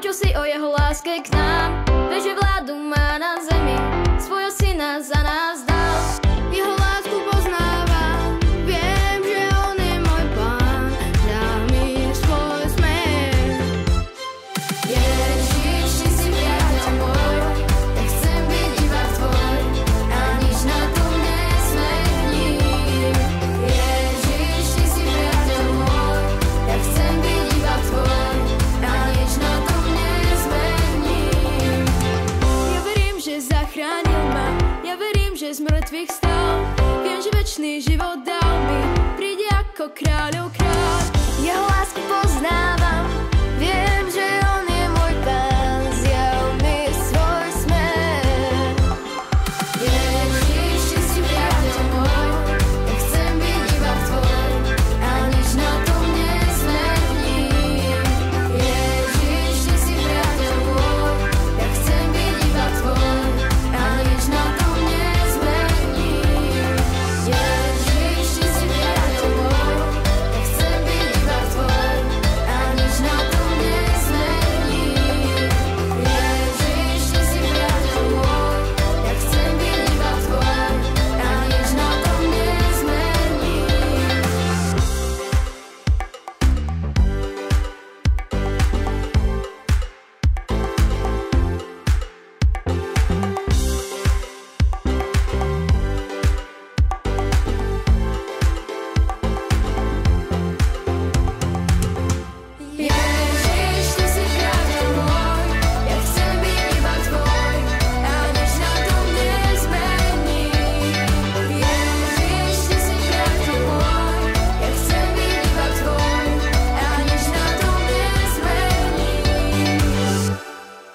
čo si o jeho láske k nám. Vie, že vládu má na zemi, svojho syna za nás dal. Jeho lásku poznávam, viem, že on je môj pán, dá mi svoj smer. Ježiš, ty si priateľ môj, ja chcem byť iba tvoj a nič na tom nezmením. Ježiš, ty si priateľ môj, ja chcem byť iba tvoj a nič na tom nezmením. Ja verím, že zachránil ma, ja verím, že z mŕtvych stal. Viem, že večný život dal mi, príde ako kráľov kráľ. Jeho lásku poznávam,